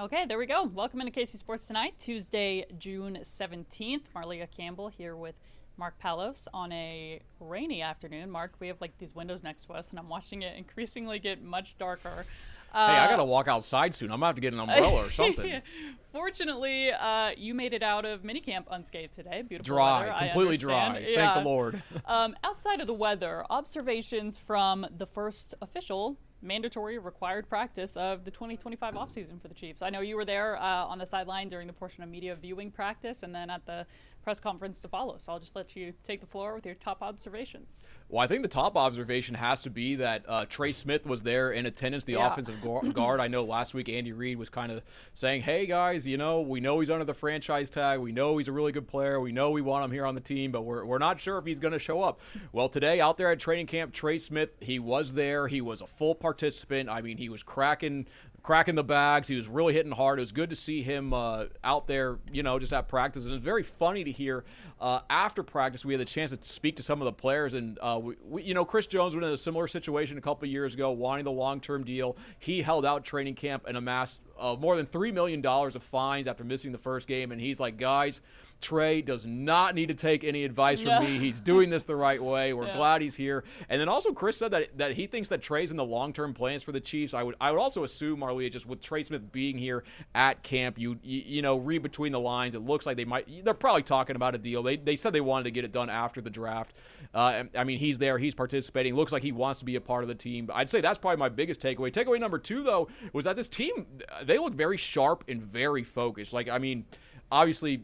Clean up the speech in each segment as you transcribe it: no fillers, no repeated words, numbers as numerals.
Okay, there we go. Welcome into KC Sports Tonight, Tuesday, June 17th. Marleah Campbell here with Mark Poulose on a rainy afternoon. Mark, we have like these windows next to us, and I'm watching it increasingly get much darker. Hey, I got to walk outside soon. I'm going to have to get an umbrella or something. Fortunately, you made it out of minicamp unscathed today. Beautiful dry, weather, completely dry. Yeah. Thank the Lord. Outside of the weather, observations from the first official mandatory required practice of the 2025 offseason for the Chiefs. I know you were there on the sideline during the portion of media viewing practice and then at the press conference to follow. So I'll just let you take the floor with your top observations. Well, I think the top observation has to be that Trey Smith was there in attendance, the offensive guard. I know last week Andy Reid was kind of saying, hey, guys, we know he's under the franchise tag. We know he's a really good player. We know we want him here on the team, but we're not sure if he's going to show up. Well, today out there at training camp, Trey Smith, he was there. He was a full participant. I mean, he was cracking the bags. He was really hitting hard. It was good to see him out there, just at practice. And it was very funny to hear after practice, we had the chance to speak to some of the players. And, Chris Jones was in a similar situation a couple of years ago, wanting the long-term deal. He held out training camp and amassed more than $3 million of fines after missing the first game. And he's like, guys, Trey does not need to take any advice from me. He's doing this the right way. We're glad he's here. And then also Chris said that he thinks that Trey's in the long-term plans for the Chiefs. I would also assume, Marleah, just with Trey Smith being here at camp, you read between the lines. It looks like they're probably talking about a deal. They said they wanted to get it done after the draft. I mean, he's there. He's participating. Looks like he wants to be a part of the team. I'd say that's probably my biggest takeaway. Takeaway number 2, though, was that this team, they look very sharp and very focused. Like, I mean, obviously,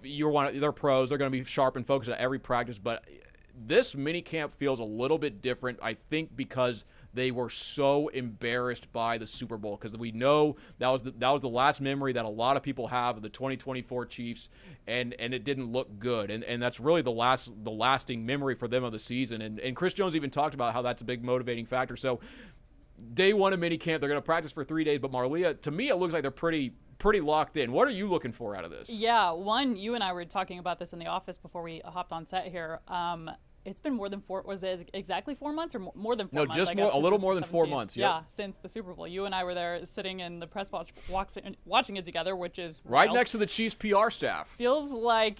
they're pros. They're going to be sharp and focused at every practice. But this minicamp feels a little bit different, I think, because they were so embarrassed by the Super Bowl. Because we know that was the last memory that a lot of people have of the 2024 Chiefs, and it didn't look good. And that's really the lasting memory for them of the season. And Chris Jones even talked about how that's a big motivating factor. So day one of minicamp, they're going to practice for 3 days. But Marleah, to me, it looks like they're pretty locked in. What are you looking for out of this? Yeah, you and I were talking about this in the office before we hopped on set here. It's been more than 4. Was it exactly 4 months or more than 4 months? No, just a little more than 4 months. Yep. Yeah, since the Super Bowl. You and I were there sitting in the press box watching it together, which is right next to the Chiefs PR staff. Feels like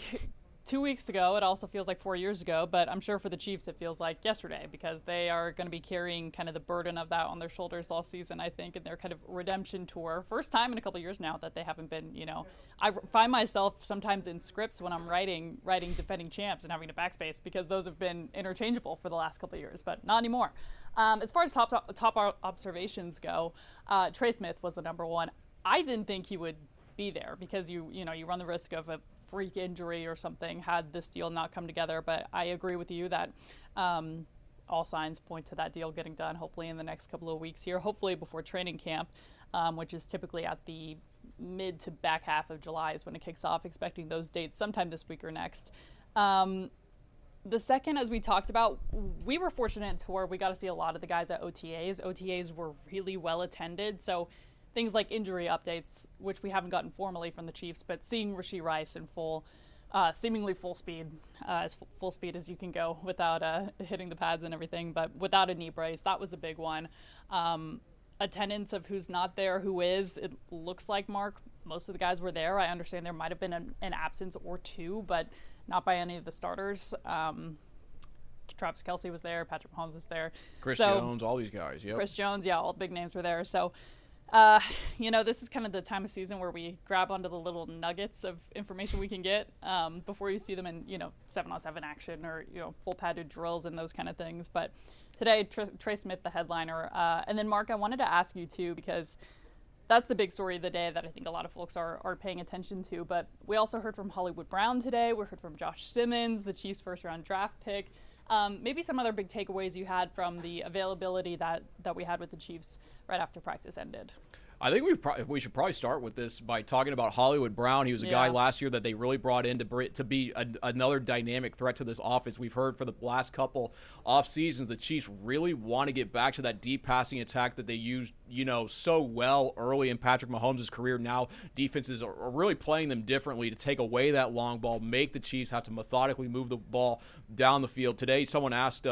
2 weeks ago. It also feels like 4 years ago, but I'm sure for the Chiefs it feels like yesterday because they are going to be carrying kind of the burden of that on their shoulders all season, I think, in their kind of redemption tour. First time in a couple of years now that they haven't been, I find myself sometimes in scripts when I'm writing defending champs and having to backspace because those have been interchangeable for the last couple of years, but not anymore. As far as top observations go, Trey Smith was the number one. I didn't think he would be there because you run the risk of a freak injury or something had this deal not come together, but I agree with you that all signs point to that deal getting done hopefully in the next couple of weeks here, hopefully before training camp, which is typically at the mid to back half of July is when it kicks off, expecting those dates sometime this week or next. The second, as we talked about, we were fortunate to where we got to see a lot of the guys at OTAs. OTAs were really well attended, so things like injury updates, which we haven't gotten formally from the Chiefs, but seeing Rashee Rice in seemingly full speed, as full speed as you can go without hitting the pads and everything, but without a knee brace, that was a big one. Attendance of who's not there, who is. It looks like, Mark, most of the guys were there. I understand there might have been an absence or two, but not by any of the starters. Travis Kelce was there, Patrick Mahomes was there. Chris Jones, all these guys, yep. Chris Jones, yeah, all the big names were there. So this is kind of the time of season where we grab onto the little nuggets of information we can get before you see them in, 7-on-7 action or, full padded drills and those kind of things. But today, Trey Smith, the headliner. And then, Mark, I wanted to ask you, too, because that's the big story of the day that I think a lot of folks are paying attention to. But we also heard from Hollywood Brown today. We heard from Josh Simmons, the Chiefs' first-round draft pick. Maybe some other big takeaways you had from the availability that we had with the Chiefs right after practice ended. I think we should probably start with this by talking about Hollywood Brown. He was a guy last year that they really brought in to be another dynamic threat to this offense. We've heard for the last couple off seasons the Chiefs really want to get back to that deep passing attack that they used, so well early in Patrick Mahomes' career. Now defenses are really playing them differently to take away that long ball, make the Chiefs have to methodically move the ball down the field. Today, someone asked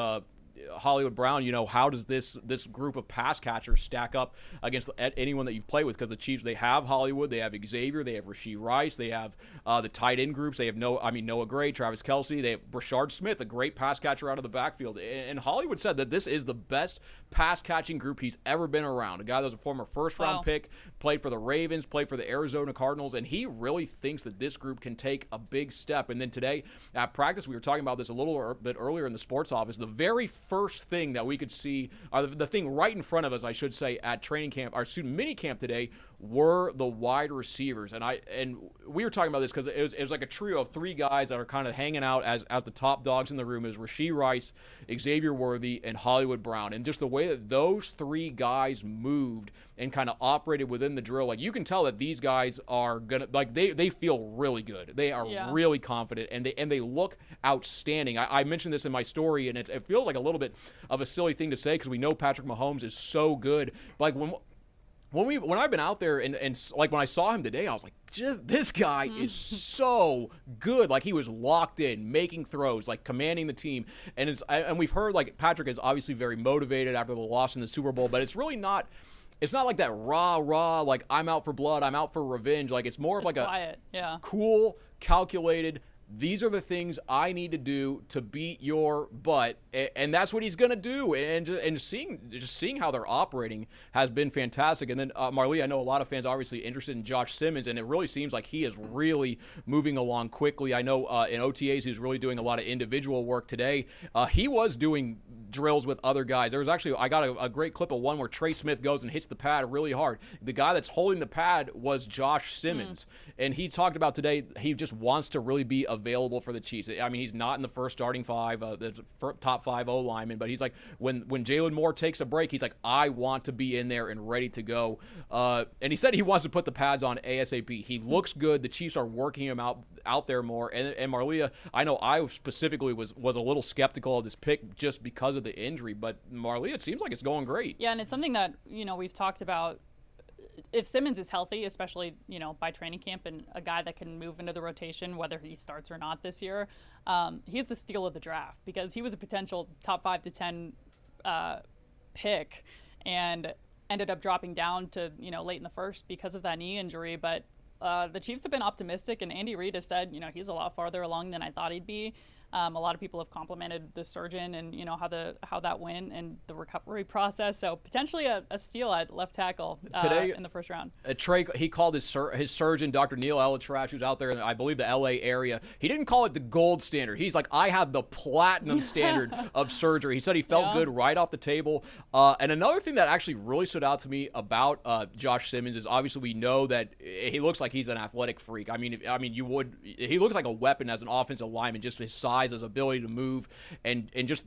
Hollywood Brown, how does this group of pass catchers stack up against anyone that you've played with? Because the Chiefs, they have Hollywood, they have Xavier, they have Rashee Rice, they have the tight end groups, they have Noah Gray, Travis Kelce, they have Brashard Smith, a great pass catcher out of the backfield. And Hollywood said that this is the best pass catching group he's ever been around. A guy that was a former first-round pick, played for the Ravens, played for the Arizona Cardinals, and he really thinks that this group can take a big step. And then today at practice, we were talking about this a little bit earlier in the sports office. The very first thing that we could see, or the thing right in front of us, I should say, at training camp, our student mini camp today, were the wide receivers. And we were talking about this because it was like a trio of three guys that are kind of hanging out as the top dogs in the room. Is Rashee Rice, Xavier Worthy, and Hollywood Brown. And just the way that those three guys moved and kind of operated within the drill, like you can tell that these guys are gonna, like they feel really good. They are really confident, and they look outstanding. I mentioned this in my story, and it feels like a little bit of a silly thing to say because we know Patrick Mahomes is so good. But like when I've been out there and like when I saw him today, I was like, this guy is so good. Like he was locked in, making throws, like commanding the team. And we've heard like Patrick is obviously very motivated after the loss in the Super Bowl, but it's really not. It's not like that raw, like I'm out for blood, I'm out for revenge. Like it's more of like quiet. A cool, calculated. These are the things I need to do to beat your butt, and that's what he's going to do. And just seeing how they're operating has been fantastic. And then Marleah, I know a lot of fans are obviously interested in Josh Simmons, and it really seems like he is really moving along quickly. I know in OTAs he was really doing a lot of individual work today. He was doing drills with other guys. There was actually, I got a great clip of one where Trey Smith goes and hits the pad really hard. The guy that's holding the pad was Josh Simmons, and he talked about today he just wants to really be available for the Chiefs. I mean, he's not in the first starting five, the top 5 O-linemen, but he's like, when Jalen Moore takes a break, he's like, I want to be in there and ready to go. And he said he wants to put the pads on ASAP. He looks good. The Chiefs are working him out there more. And Marleah, I know I specifically was a little skeptical of this pick just because of the injury, but Marleah, it seems like it's going great. Yeah, and it's something that, we've talked about. If Simmons is healthy, especially, by training camp, and a guy that can move into the rotation, whether he starts or not this year, he's the steal of the draft because he was a potential top 5 to 10 pick and ended up dropping down to, late in the first because of that knee injury. But the Chiefs have been optimistic, and Andy Reid has said, he's a lot farther along than I thought he'd be. A lot of people have complimented the surgeon and how that went and the recovery process. So potentially a steal at left tackle today in the first round. Trey, he called his surgeon, Dr. Neil Elatrash, who's out there in, I believe, the LA area. He didn't call it the gold standard. He's like, I have the platinum standard of surgery. He said he felt good right off the table. And another thing that actually really stood out to me about Josh Simmons is obviously we know that he looks like he's an athletic freak. I mean, he looks like a weapon as an offensive lineman, just his size, his ability to move, and just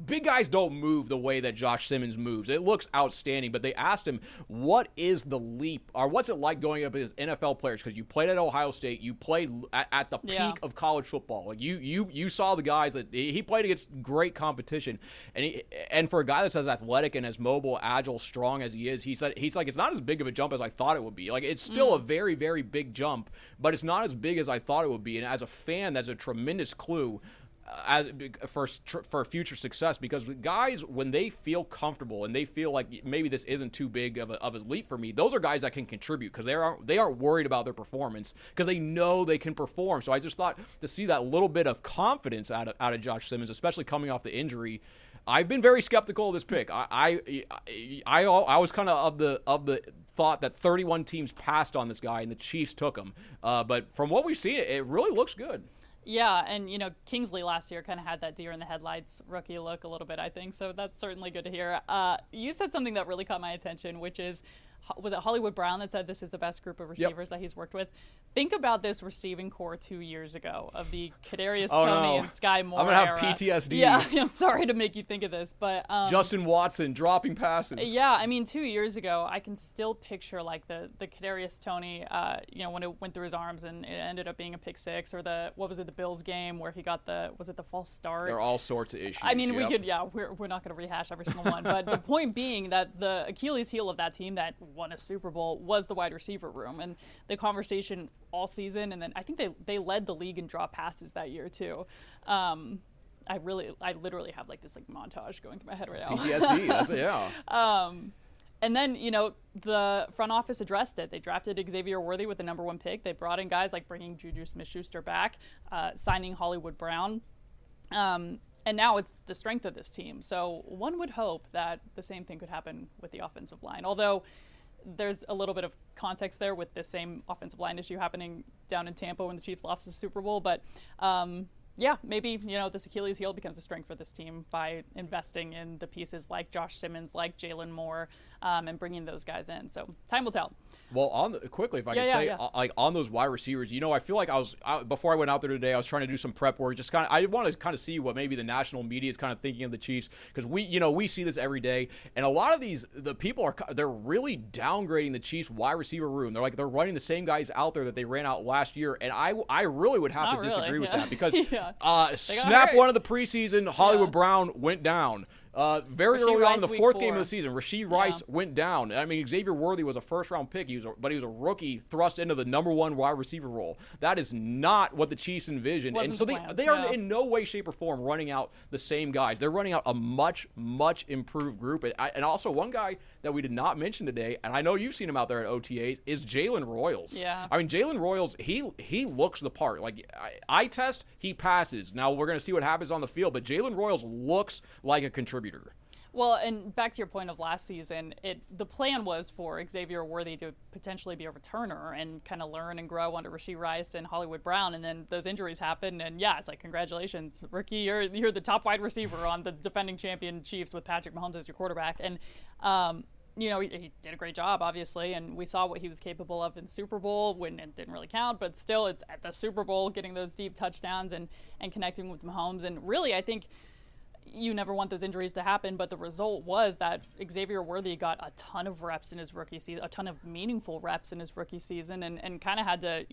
big guys don't move the way that Josh Simmons moves. It looks outstanding, but they asked him, what is the leap, or what's it like going up against NFL players? Because you played at Ohio State, you played at the peak of college football. Like you saw the guys that he played against great competition, and for a guy that's as athletic and as mobile, agile, strong as he is, he's like it's not as big of a jump as I thought it would be. Like it's still a very, very big jump, but it's not as big as I thought it would be. And as a fan, that's a tremendous clue for future success, because guys, when they feel comfortable and they feel like maybe this isn't too big of a leap for me, those are guys that can contribute because they aren't worried about their performance because they know they can perform. So I just thought to see that little bit of confidence out of Josh Simmons, especially coming off the injury. I've been very skeptical of this pick. I was kind of the thought that 31 teams passed on this guy and the Chiefs took him. But from what we've seen, it really looks good. Yeah, and, Kingsley last year kind of had that deer in the headlights rookie look a little bit, I think, so that's certainly good to hear. You said something that really caught my attention, which is, was it Hollywood Brown that said this is the best group of receivers that he's worked with? Think about this receiving core 2 years ago of the Kadarius Toney and Sky Moore I'm going to have era. PTSD. Yeah, I'm sorry to make you think of this, but... Justin Watson dropping passes. Yeah, 2 years ago, I can still picture, like, the Kadarius Toney, when it went through his arms and it ended up being a pick six, or the Bills game where he got was it the false start? There are all sorts of issues. We could, we're not going to rehash every single one, but the point being that the Achilles heel of that team that won a Super Bowl was the wide receiver room, and the conversation all season, and then I think they led the league in drop passes that year too. I literally have like this like montage going through my head right now. PTSD, that's it, yeah. And then, the front office addressed it. They drafted Xavier Worthy with the #1 pick. They brought in guys like bringing Juju Smith-Schuster back, signing Hollywood Brown. And now it's the strength of this team. So one would hope that the same thing could happen with the offensive line. Although there's a little bit of context there with this same offensive line issue happening down in Tampa when the Chiefs lost the Super Bowl. But yeah, maybe, this Achilles heel becomes a strength for this team by investing in the pieces like Josh Simmons, like Jalen Moore, and bringing those guys in. So time will tell. Well, quickly, if I can say, like on those wide receivers, I feel like before I went out there today, I was trying to do some prep work. I want to kind of see what maybe the national media is kind of thinking of the Chiefs, because we see this every day, and a lot of the people they're really downgrading the Chiefs wide receiver room. They're running the same guys out there that they ran out last year, and I really would have to disagree with that, because snap one of the preseason, Hollywood Brown went down. Very early on in the fourth game of the season, Rashee Rice went down. I mean, Xavier Worthy was a first-round pick, but he was a rookie thrust into the #1 wide receiver role. That is not what the Chiefs envisioned. And so they are in no way, shape, or form running out the same guys. They're running out a much, much improved group. And also one guy that we did not mention today, and I know you've seen him out there at OTAs, is Jalen Royals. Yeah. I mean, Jalen Royals, he looks the part. Like, eye test, he passes. Now we're going to see what happens on the field, but Jalen Royals looks like a contributor. Well, and back to your point of last season, the plan was for Xavier Worthy to potentially be a returner and kind of learn and grow under Rashee Rice and Hollywood Brown, and then those injuries happened, and it's like, congratulations, rookie, you're the top wide receiver on the defending champion Chiefs with Patrick Mahomes as your quarterback, and he did a great job, obviously, and we saw what he was capable of in the Super Bowl when it didn't really count, but still, it's at the Super Bowl getting those deep touchdowns and connecting with Mahomes, and really, I think you never want those injuries to happen, but the result was that Xavier Worthy got a ton of reps in his rookie season, a ton of meaningful reps in his rookie season, and kind of had to,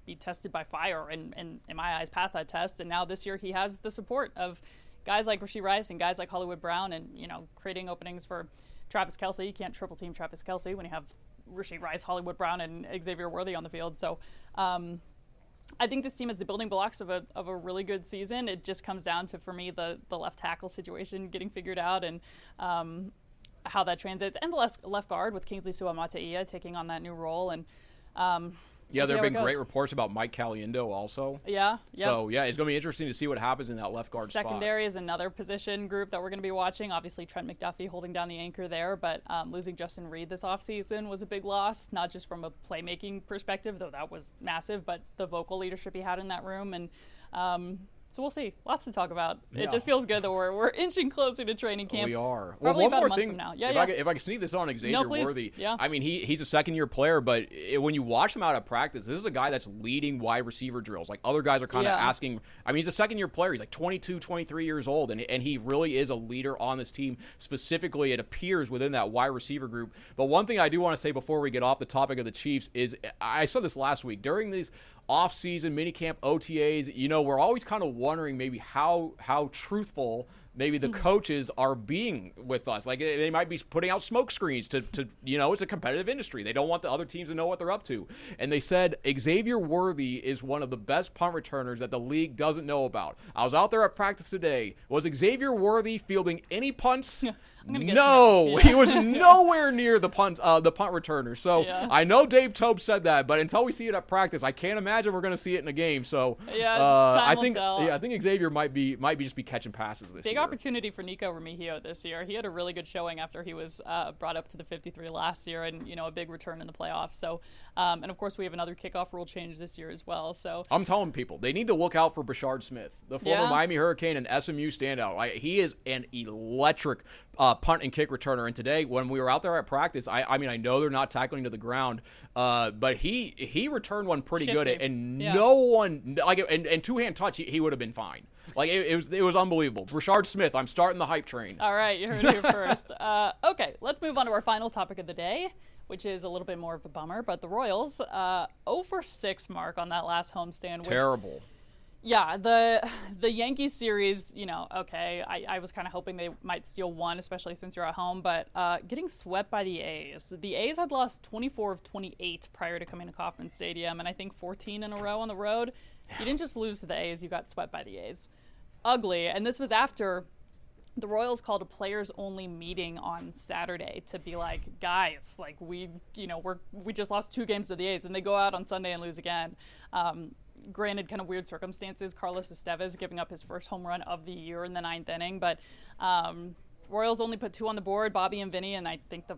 be tested by fire, and in my eyes, passed that test. And now this year he has the support of guys like Rashee Rice and guys like Hollywood Brown, and, creating openings for Travis Kelce. You can't triple team Travis Kelce when you have Rashee Rice, Hollywood Brown, and Xavier Worthy on the field. So, I think this team has the building blocks of a really good season. It just comes down to, for me, the left tackle situation getting figured out, and how that translates, and the left guard with Kingsley Suamataia taking on that new role. And there have been great reports about Mike Caliendo also. Yeah. Yep. So, it's going to be interesting to see what happens in that left guard spot. Secondary is another position group that we're going to be watching. Obviously, Trent McDuffie holding down the anchor there, but losing Justin Reed this offseason was a big loss, not just from a playmaking perspective, though that was massive, but the vocal leadership he had in that room. And so we'll see. Lots to talk about. Yeah. It just feels good that we're inching closer to training camp. We are. Probably well, one about more a month thing. From now. If I can sneak this on Xavier Worthy. Yeah. I mean, he's a second-year player, but when you watch him out at practice, this is a guy that's leading wide receiver drills. Like, other guys are kind of asking. I mean, he's a second-year player. He's like 22, 23 years old, and he really is a leader on this team. Specifically, it appears within that wide receiver group. But one thing I do want to say before we get off the topic of the Chiefs is, I said this last week, during these off-season minicamp OTAs, we're always kind of wondering maybe how truthful maybe the coaches are being with us. Like, they might be putting out smoke screens to it's a competitive industry. They don't want the other teams to know what they're up to. And they said Xavier Worthy is one of the best punt returners that the league doesn't know about. I was out there at practice today. Was Xavier Worthy fielding any punts? No, he was nowhere near the punt returner. So I know Dave Tobe said that, but until we see it at practice, I can't imagine we're going to see it in a game. So time will tell. I think Xavier might just be catching passes this year. Big opportunity for Nico Remigio this year. He had a really good showing after he was brought up to the 53 last year, and a big return in the playoffs. So, and of course we have another kickoff rule change this year as well. So I'm telling people they need to look out for Brashard Smith, the former Miami Hurricane and SMU standout. He is an electric punt and kick returner. And today, when we were out there at practice, I mean, I know they're not tackling to the ground, but he returned one pretty good, and no one and two-hand touch, he would have been fine. Like, it was unbelievable. Brashard Smith, I'm starting the hype train. All right, you heard it here first. Okay, let's move on to our final topic of the day, which is a little bit more of a bummer, but the Royals, 0-for-6 mark on that last homestand. Terrible. Yeah, the Yankees series, okay, I was kind of hoping they might steal one, especially since you're at home, but getting swept by the A's. The A's had lost 24 of 28 prior to coming to Kauffman Stadium, and I think 14 in a row on the road. You didn't just lose to the A's, you got swept by the A's. ugly. And this was after the Royals called a players-only meeting on Saturday to be like, guys, like we just lost 2 games to the A's, and they go out on Sunday and lose again. Granted, kind of weird circumstances. Carlos Estevez giving up his first home run of the year in the 9th inning, but Royals only put 2 on the board, Bobby and Vinny, and I think the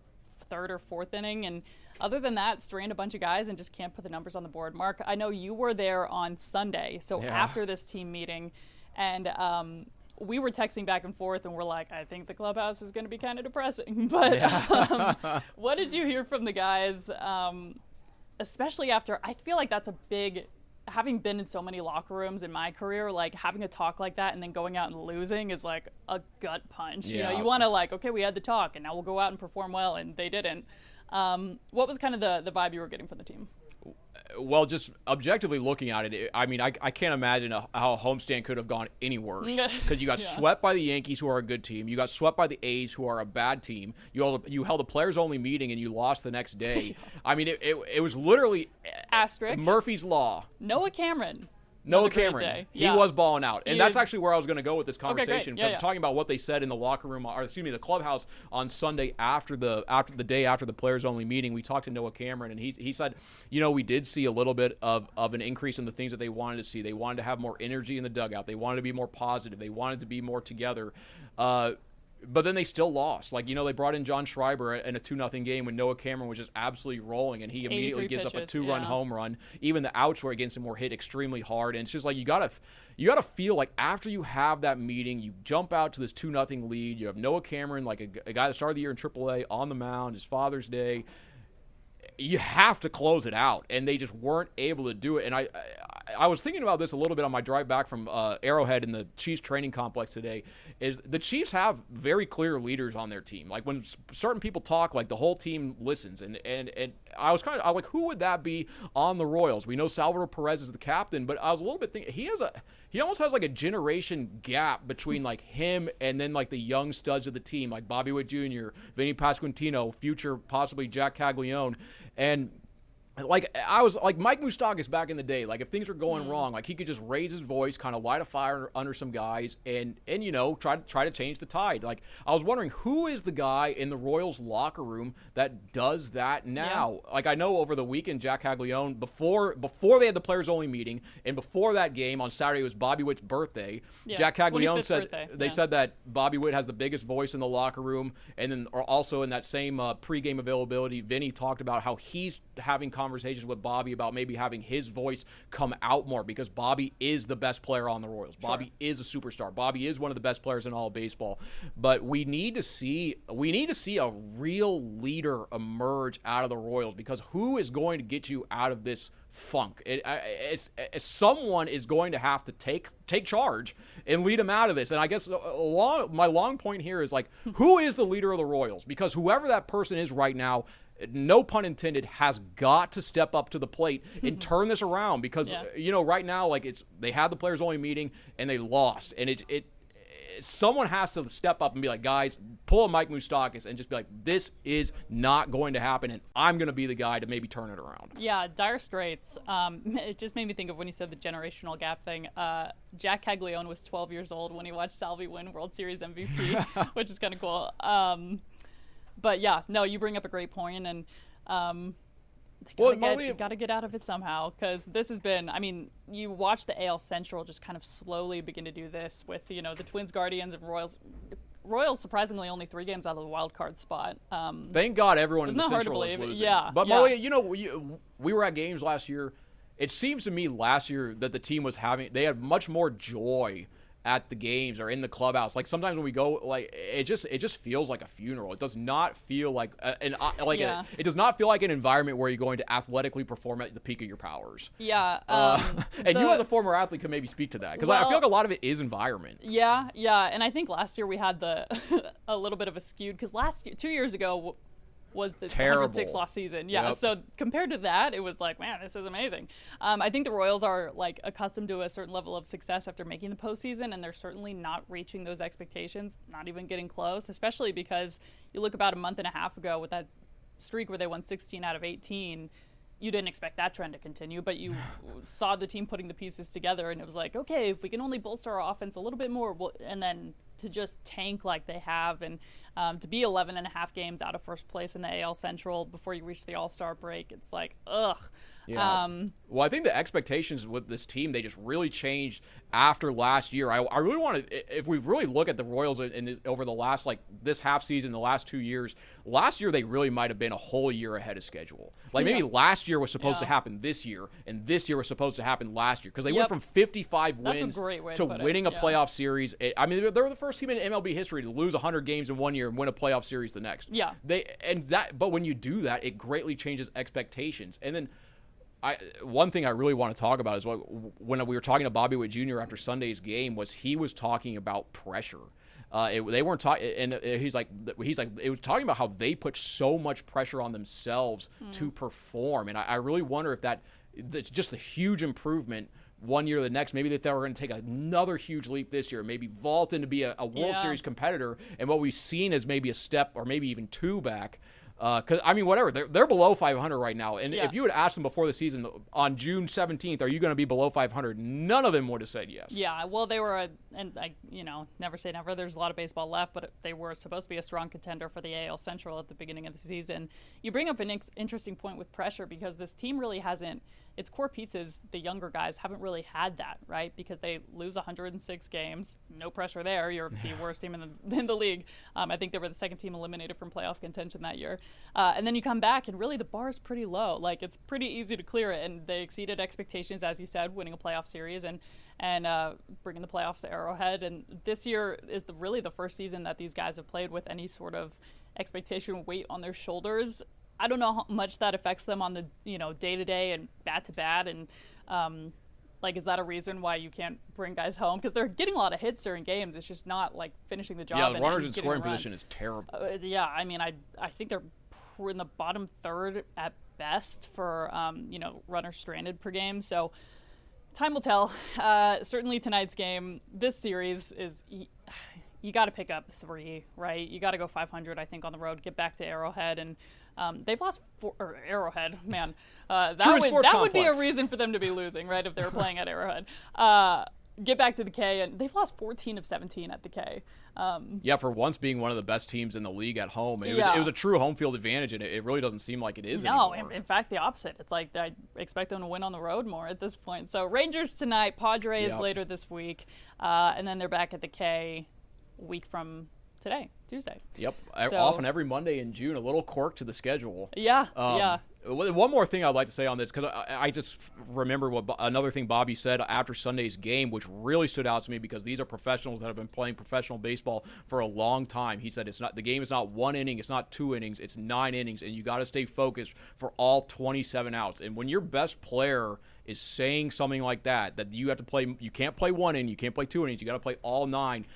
3rd or 4th inning. And other than that, strand a bunch of guys and just can't put the numbers on the board. Mark, I know you were there on Sunday, so after this team meeting, and we were texting back and forth, and we're like, I think the clubhouse is going to be kind of depressing. But what did you hear from the guys, especially after, I feel like that's a big, having been in so many locker rooms in my career, like having a talk like that and then going out and losing is like a gut punch. You know, you want to like, okay, we had the talk and now we'll go out and perform well, and they didn't. What was kind of the vibe you were getting from the team? Well, just objectively looking at it, I mean, I can't imagine how a homestand could have gone any worse. Because you got swept by the Yankees, who are a good team. You got swept by the A's, who are a bad team. You held a players-only meeting, and you lost the next day. I mean, it was literally asterisk Murphy's Law. Noah Cameron. Noah Cameron, he was balling out. And that's actually where I was going to go with this conversation. Okay, because talking about what they said in the locker room, or excuse me, the clubhouse on Sunday after the day after the players-only meeting, we talked to Noah Cameron, and he said, you know, we did see a little bit of an increase in the things that they wanted to see. They wanted to have more energy in the dugout. They wanted to be more positive. They wanted to be more together. But then they still lost. Like, you know, they brought in John Schreiber in a 2-0 game when Noah Cameron was just absolutely rolling, and he immediately gives up a 2-run home run. Even the outs were against him were hit extremely hard. And it's just like you gotta feel like after you have that meeting, you jump out to this 2-0 lead. You have Noah Cameron, like a guy that started the year in AAA, on the mound, his Father's Day. You have to close it out, and they just weren't able to do it. And I was thinking about this a little bit on my drive back from Arrowhead in the Chiefs training complex today. Is the Chiefs have very clear leaders on their team. Like when certain people talk, like the whole team listens. And I was like, who would that be on the Royals? We know Salvador Perez is the captain, but I was a little bit thinking he almost has like a generation gap between like him and then like the young studs of the team, like Bobby Witt Jr., Vinny Pasquantino, future possibly Jack Caglione. And like I was like Mike Moustakas back in the day, like if things were going wrong, like he could just raise his voice, kind of light a fire under some guys, and you know try to change the tide. Like I was wondering who is the guy in the Royals locker room that does that now. Like I know over the weekend Jack Caglione, before they had the players only meeting, and before that game on Saturday, it was Bobby Witt's birthday. Jack Caglione said they said that Bobby Witt has the biggest voice in the locker room, and then also in that same pregame availability, Vinny talked about how he's having conversations with Bobby about maybe having his voice come out more, because Bobby is the best player on the Royals. Bobby is a superstar. Bobby is one of the best players in all of baseball. But we need to see a real leader emerge out of the Royals, because who is going to get you out of this funk? Someone is going to have to take charge and lead them out of this. And I guess my long point here is like, who is the leader of the Royals? Because whoever that person is right now, no pun intended, has got to step up to the plate and turn this around, because you know right now, like they had the players only meeting and they lost, and someone has to step up and be like, guys, pull a Mike Moustakas and just be like, this is not going to happen, and I'm going to be the guy to maybe turn it around. Yeah, dire straits. It just made me think of when you said the generational gap thing. Jack Caglione was 12 years old when he watched Salvi win World Series MVP, which is kind of cool. But yeah, no, you bring up a great point, and got to get out of it somehow, because this has been, I mean, you watch the AL Central just kind of slowly begin to do this with, you know, the Twins, Guardians, and Royals. Royals surprisingly only 3 games out of the wild card spot. Thank God everyone in the Central is losing. But Marleah, you know, we were at games last year. It seems to me last year that the team they had much more joy at the games or in the clubhouse. Like sometimes when we go, like it just feels like a funeral. It does not feel like it does not feel like an environment where you're going to athletically perform at the peak of your powers. Yeah. And you as a former athlete can maybe speak to that, because I feel like a lot of it is environment. Yeah. And I think last year we had a little bit of a skewed, because 2 years ago was the 106 loss season. Yeah. Yep. So compared to that, it was like, man, this is amazing. I think the Royals are like accustomed to a certain level of success after making the postseason, and they're certainly not reaching those expectations, not even getting close, especially because you look about a month and a half ago with that streak where they won 16 out of 18. you didn't expect that trend to continue, but you saw the team putting the pieces together, and it was like, okay, if we can only bolster our offense a little bit more, and then to just tank like they have, and to be 11 and a half games out of first place in the AL Central before you reach the All-Star break, it's like, ugh. Yeah. Well, I think the expectations with this team, they just really changed after last year. I really want to, if we really look at the Royals over the last, like this half season, the last 2 years, last year they really might have been a whole year ahead of schedule. Like maybe last year was supposed to happen this year, and this year was supposed to happen last year, because they went from 55 wins to winning a playoff series. I mean, they were the first team in MLB history to lose 100 games in 1 year and win a playoff series the next. Yeah. But when you do that, it greatly changes expectations. And then one thing I really want to talk about is when we were talking to Bobby Witt Jr. after Sunday's game, was he was talking about pressure. They weren't talking, and he's like, it was talking about how they put so much pressure on themselves to perform, and I really wonder if that's just a huge improvement. 1 year to the next, maybe they thought we were going to take another huge leap this year, maybe vault into be a World Series competitor, and what we've seen is maybe a step or maybe even two back. Because I mean, whatever, they're below 500 right now, and if you had asked them before the season on June 17th, are you going to be below 500? None of them would have said yes. Yeah, well, they were, never say never. There's a lot of baseball left, but they were supposed to be a strong contender for the AL Central at the beginning of the season. You bring up an interesting point with pressure, because this team really hasn't. Its core pieces, the younger guys, haven't really had that, right? Because they lose 106 games. No pressure there. You're the worst team in the league. I think they were the second team eliminated from playoff contention that year. And then you come back, and really the bar's pretty low. Like, it's pretty easy to clear it, and they exceeded expectations, as you said, winning a playoff series and bringing the playoffs to Arrowhead. And this year is really the first season that these guys have played with any sort of expectation weight on their shoulders. I don't know how much that affects them on the day-to-day and bat-to-bat, and is that a reason why you can't bring guys home? Because they're getting a lot of hits during games. It's just not like finishing the job. Yeah, the runners in scoring position is terrible. I mean, I think they're in the bottom third at best for runners stranded per game. So time will tell. Certainly tonight's game, this series is. You got to pick up 3, right? You got to go 500, I think, on the road, get back to Arrowhead. And they've lost Arrowhead, man. That would be a reason for them to be losing, right, if they were playing at Arrowhead. Get back to the K, and they've lost 14 of 17 at the K. For once being one of the best teams in the league at home. It was a true home field advantage, and it really doesn't seem like it is anymore. No, in fact, the opposite. It's like I expect them to win on the road more at this point. So Rangers tonight, Padres later this week, and then they're back at the K week from today, Tuesday. Yep. Often every Monday in June, a little quirk to the schedule. Yeah. One more thing I'd like to say on this, because I just remember another thing Bobby said after Sunday's game, which really stood out to me, because these are professionals that have been playing professional baseball for a long time. He said the game is not 1 inning, it's not 2 innings, it's 9 innings, and you got to stay focused for all 27 outs. And when your best player is saying something like that you have to play, you can't play 1 inning, you can't play 2 innings, you got to play all 9.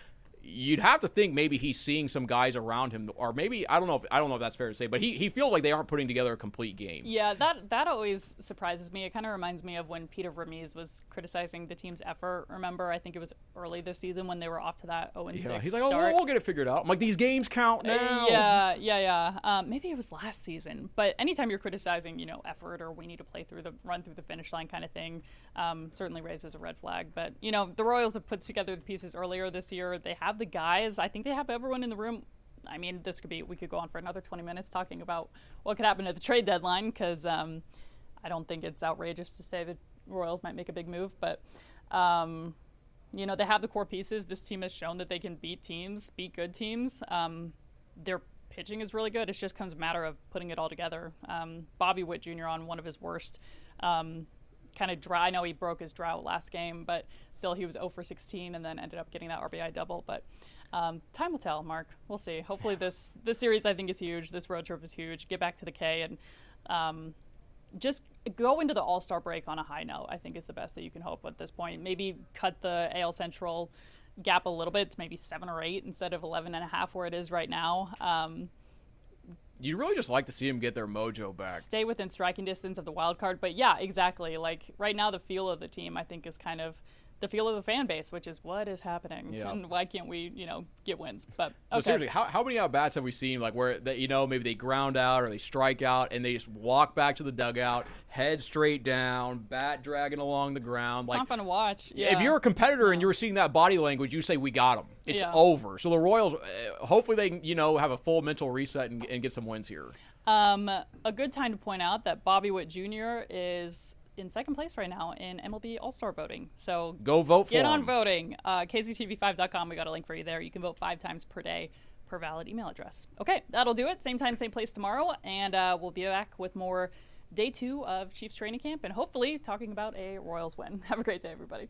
You'd have to think maybe he's seeing some guys around him, or maybe I don't know if that's fair to say, but he feels like they aren't putting together a complete game. Yeah, that always surprises me. It kind of reminds me of when Peter Vermees was criticizing the team's effort. Remember, I think it was early this season when they were off to that 0-6 start. He's like, oh, we'll get it figured out. I'm like, these games count now. Yeah. Maybe it was last season, but anytime you're criticizing, effort, or we need to run through the finish line kind of thing, certainly raises a red flag. But the Royals have put together the pieces earlier this year. They have the guys. I think they have everyone in the room. I mean, we could go on for another 20 minutes talking about what could happen at the trade deadline, because I don't think it's outrageous to say that Royals might make a big move, but they have the core pieces. This team has shown that they can beat good teams. Their pitching is really good. It just comes a matter of putting it all together. Bobby Witt Jr. on one of his worst kind of dry. I know he broke his drought last game, but still he was 0 for 16 and then ended up getting that RBI double. But time will tell, Mark. We'll see. Hopefully this series, I think, is huge. This road trip is huge. Get back to the K and just go into the All-Star break on a high note, I think, is the best that you can hope at this point. Maybe cut the AL Central gap a little bit to maybe 7 or 8 instead of 11.5 where it is right now. You'd really just like to see them get their mojo back. Stay within striking distance of the wild card. But yeah, exactly. Like right now, the feel of the team, I think, is kind of the feel of the fan base, which is what is happening, and why can't we, get wins? But okay. Seriously, how many at bats have we seen like where that maybe they ground out or they strike out and they just walk back to the dugout, head straight down, bat dragging along the ground? It's not fun to watch. Yeah. If you're a competitor and you're seeing that body language, you say we got them. It's over. So the Royals, hopefully they have a full mental reset and get some wins here. A good time to point out that Bobby Witt Jr. is in second place right now in MLB All-Star voting. So go vote for him. Get on voting. KZTV5.com. We got a link for you there. You can vote 5 times per day per valid email address. Okay, that'll do it. Same time, same place tomorrow. And we'll be back with more day 2 of Chiefs training camp and hopefully talking about a Royals win. Have a great day, everybody.